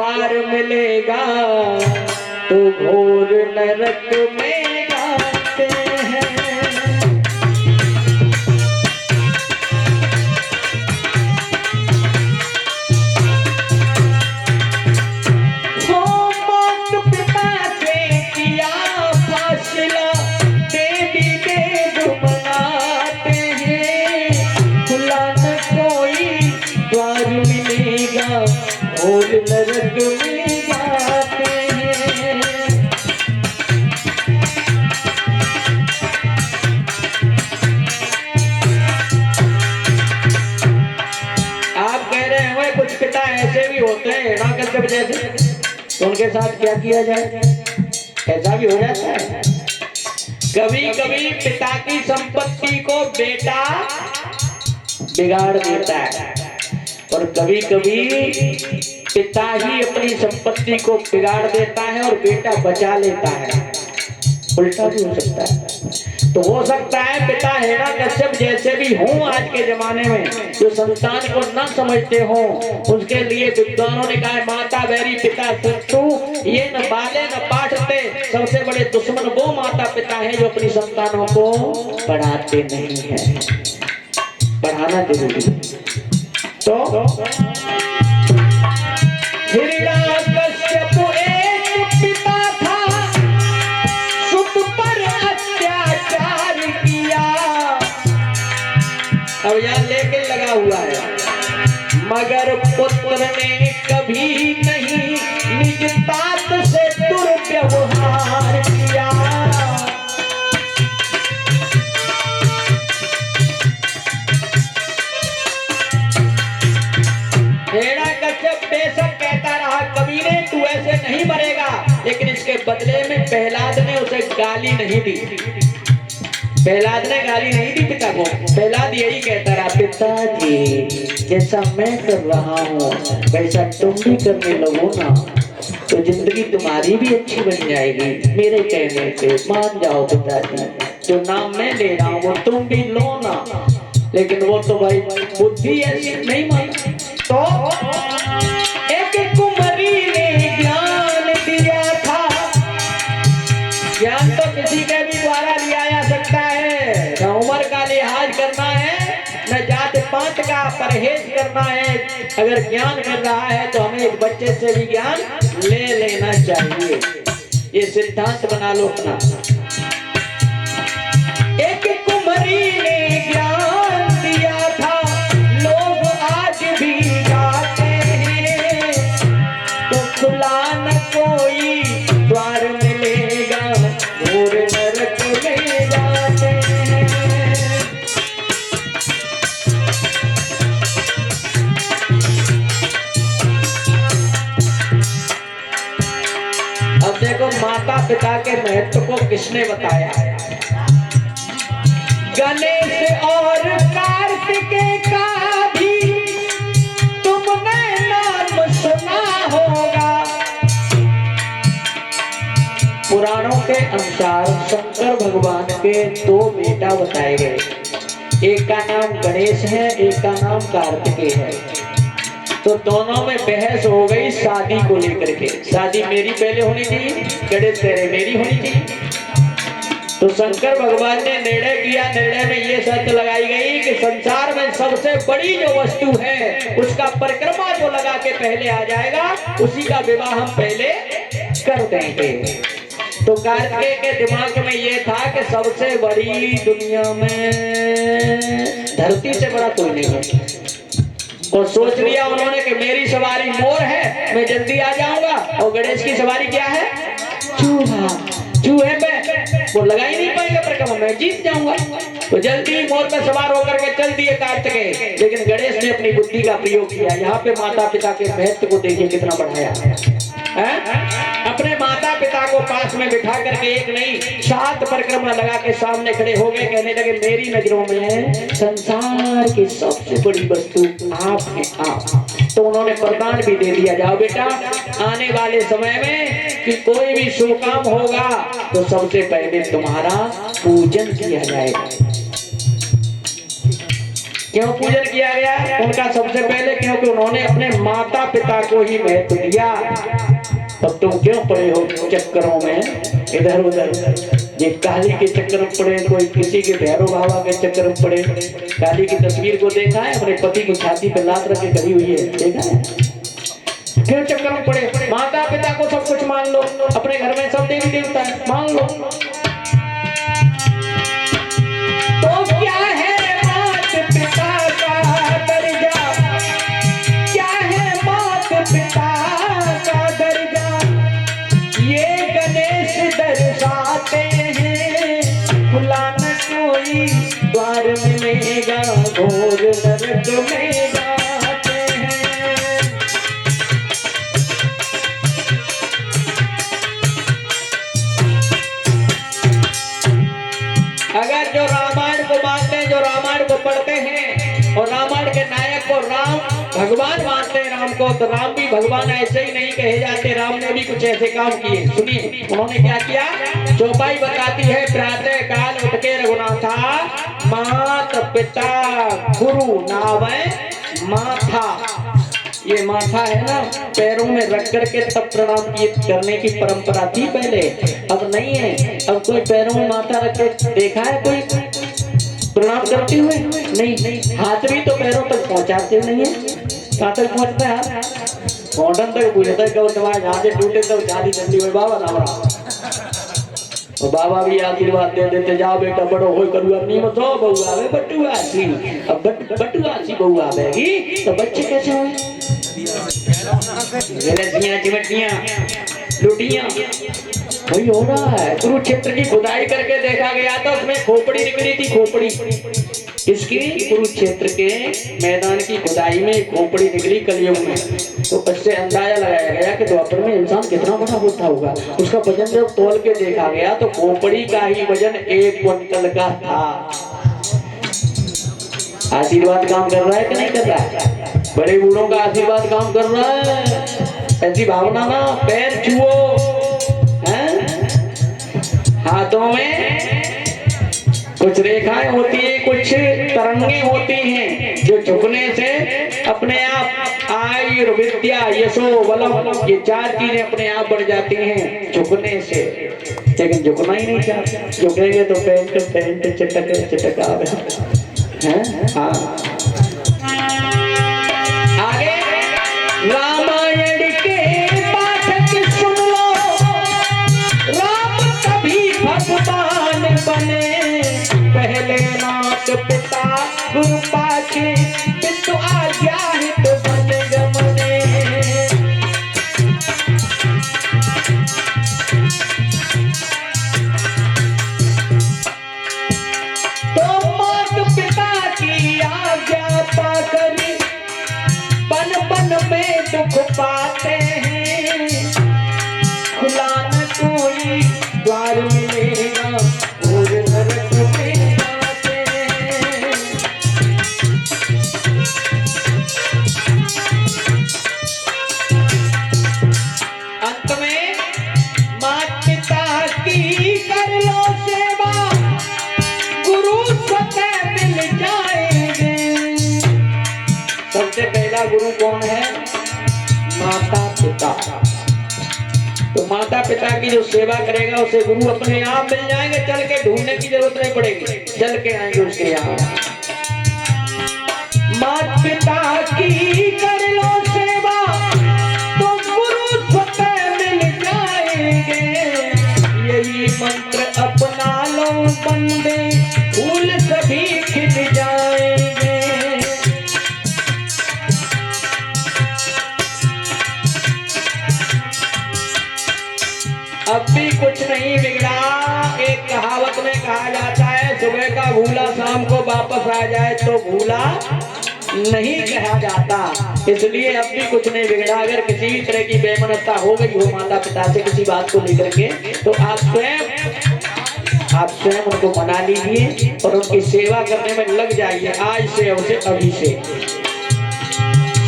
द्वार मिलेगा तो घोर नरक में जाते हैं। हो मात पिता से किया फासला, देवी देव मनाते हैं, खुला न कोई द्वार मिलेगा और नरक में जाते हैं। आप कह रहे हैं कुछ पिता ऐसे भी होते हैं हिरण्यकश्यप जैसे, तो उनके साथ क्या किया जाए? ऐसा भी हो जाता है। कभी कभी पिता की संपत्ति को बेटा बिगाड़ देता है और कभी कभी पिता ही अपनी संपत्ति को बिगाड़ देता है और बेटा बचा लेता है। उल्टा भी हो सकता है। तो हो सकता है पिता हिरण्यकश्यप जैसे भी हों आज के जमाने में, जो संतान को न समझते हों। उसके लिए विद्वानों ने कहा माता बैरी पिता शत्रु, ये न बाले न पाठते, सबसे बड़े दुश्मन वो माता पिता हैं जो अपनी संतानों को पढ़ाते नहीं है। पढ़ाना जरूरी है। तो हिरण्यकश्यप एक पिता था, सुत पर अत्याचार किया। अब यहाँ लेके लगा हुआ है, मगर पुत्र ने कभी नहीं निज तात से दुर्व्यवहार किया। हिरण्यकश्यप बेशक कहता रहा कबीरे तू ऐसे नहीं मरेगा, लेकिन इसके बदले में प्रहलाद ने उसे गाली नहीं दी। प्रहलाद ने गाली नहीं दी पिता को। प्रहलाद यही कहता रहा पिताजी जैसा मैं कर रहा हूँ वैसा तुम भी करने लगो ना, तो जिंदगी तुम्हारी भी अच्छी बन जाएगी। मेरे कहने पे मान जाओ पिताजी, जो नाम मैं ले रहा हूँ वो तुम भी लो ना। लेकिन वो तो भाई बुद्धि ऐसी नहीं मानी। तो एक कुंवरी ने ज्ञान दिया था। ज्ञान तो किसी के भी द्वारा लिया जा सकता है, न उम्र का लिहाज करना है न जात पात का परहेज करना है। अगर ज्ञान मिल रहा है तो हमें एक बच्चे से भी ज्ञान ले लेना चाहिए। ये सिद्धांत बना लो अपना। एक कुंवरी ने ज्ञान दिया था, लोग आज भी गाते हैं, तो खुला न कोई द्वार मिलेगा घोर नरक में जाते हैं। अब देखो माता पिता के महत्व को किसने बताया? गणेश और कार्तिकेय का भी तुमने नाम सुना होगा। पुराणों के अनुसार शंकर भगवान के दो बेटा बताए गए, एक का नाम गणेश है, एक का नाम कार्तिकेय है। तो दोनों में बहस हो गई शादी को लेकर के। शादी मेरी पहले होनी चाहिए, गणेश कह रहे मेरी होनी चाहिए। तो शंकर भगवान ने निर्णय किया, निर्णय में ये शर्त लगाई गई कि संसार में सबसे बड़ी जो वस्तु है उसका परिक्रमा जो लगा के पहले आ जाएगा उसी का विवाह हम पहले कर देंगे। तो कार्तिकेय के दिमाग में ये था कि सबसे बड़ी दुनिया में धरती से बड़ा कोई नहीं है। और सोच लिया उन्होंने कि मेरी सवारी मोर है, मैं जल्दी आ जाऊंगा, और गणेश की सवारी क्या है? चूहा। चूहे पे वो लगा ही नहीं पाएंगे परिक्रमा, मैं जीत जाऊंगा। तो जल्दी मोर पे सवार होकर के चल दिए कार्तिकेय। लेकिन गणेश ने अपनी बुद्धि का प्रयोग किया। यहाँ पे माता पिता के महत्व को देखिए कितना बढ़ाया है। अपने माता पिता को पास में बिठा करके एक नहीं 7 परिक्रमा लगा के सामने खड़े हो गए। कहने लगे मेरी नजरों में संसार की सबसे बड़ी वस्तु आप हैं, आप। तो उन्होंने वरदान भी दे दिया, जाओ बेटा आने वाले समय में कि कोई भी शुभ काम होगा तो सबसे पहले तुम्हारा पूजन किया जाएगा। क्यों पूजन किया गया उनका? सबसे पहले क्योंकि उन्होंने अपने माता पिता को ही महत्व दिया। तब तुम क्यों पड़े हो चक्करों में इधर उधर? ये काली के चक्कर में पड़े, कोई किसी के भैरव बाबा के चक्कर में पड़े। काली की तस्वीर को देखा है? अपने पति की छाती पे लात रख के खड़ी हुई है, देखा है? क्यों चक्कर में पड़े? माता पिता को सब कुछ मान लो, अपने घर में सब देवी देवता है, मान लो। तो क्या है मात पिता का दर्जा? क्या है मात पिता का दर्जा? ये गणेश दर्शाते हैं, खुला न कोई द्वार मिलेगा, घोर नरक में जाते हैं। अगर जो रामायण को मानते हैं, जो रामायण को पढ़ते हैं और रामायण के नायक को राम भगवान मानते हैं राम को, तो राम भी भगवान ऐसे ही नहीं कहे जाते। राम ने भी कुछ ऐसे काम किए। सुनिए उन्होंने क्या किया। चौपाई बताती है, प्रातः काल उठ के रघुनाथा, मात पिता गुरु नावै माथा। ये माथा है ना, पैरों में रख करके तब प्रणाम करने की परंपरा थी पहले, अब नहीं है। अब कोई पैरों में माथा रख के देखा है कोई प्रणाम करते हुए? नहीं। हाथ भी तो पैरों तक पहुंचाते नहीं है। कहाँ तक पहुंचता है हाथ? मॉडर्न तक पूछता है, कब तुम्हारे जहां टूटे तो शादी ठंडी हुई बाबा राम राम। और बाबा भी आशीर्वाद दे देते, जाओ बेटा बड़ो हो करू अपनी मत हो बहू आवे बटुआ सी। अब बटुआ सी बहू आवेगी तो बच्चे कैसे होंगे? चिमटियां लुटियां वही हो रहा है। कुरुक्षेत्र की खुदाई करके देखा गया था, उसमें खोपड़ी निकली थी। खोपड़ी इसकी कुरुक्षेत्र के मैदान की खुदाई में खोपड़ी निकली कलयुग में। तो उससे अंदाजा लगाया गया कि द्वापर में इंसान कितना बड़ा होता होगा। उसका वजन जब तौल के देखा गया तो खोपड़ी का ही वजन 1 क्विंटल का था। आशीर्वाद काम कर रहा है कि नहीं कर रहा है? बड़े बूढ़ों का आशीर्वाद काम कर रहा है। ऐसी भावना ना, पैर छुओ, हाथों में कुछ रेखाएं होती है, कुछ तरंगे होती हैं, जो झुकने से अपने आप आयुर्विद्या यशो बलम ये 4 चीजें अपने आप बढ़ जाती हैं झुकने से। लेकिन झुकना ही नहीं चाहते। झुकेंगे तो पैंट चटक आवे हैं। हाँ आगे रामायण के पाठक सुन लो, राम कभी भगवान बने, पहले मात पिता गुरु पाछे, पितु आज्ञा हित बन गमने। तो मात पिता की आज्ञा पाकर बन बन में दुख पाते हैं, खुला न कोई द्वार मिलेगा, घोर नरक में जाते हैं। अंत में माता पिता की कर लो सेवा, गुरु स्वतः मिल जाएंगे। सबसे पहला गुरु कौन है? माता पिता। तो माता पिता की जो सेवा करेगा उसे गुरु अपने आप मिल जाएंगे। चल के ढूंढने की जरूरत नहीं पड़ेगी, चल के आएंगे उसके यहाँ। माता पिता की कर लो सेवा तो गुरु स्वतः मिल जाएंगे। यही मंत्र अपना लो बंदे, फूल सभी खिल जाएंगे। अब भी कुछ नहीं बिगड़ा। एक कहावत में कहा जाता है, सुबह का भूला शाम को वापस आ जाए तो भूला नहीं कहा जाता। इसलिए अब भी कुछ नहीं बिगड़ा। अगर किसी भी तरह की बेमनता हो गई हो माता पिता से किसी बात को लेकर के, तो आप स्वयं उनको मना लीजिए और उनकी सेवा करने में लग जाइए आज से, अभी से।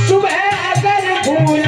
सुबह अगर भूल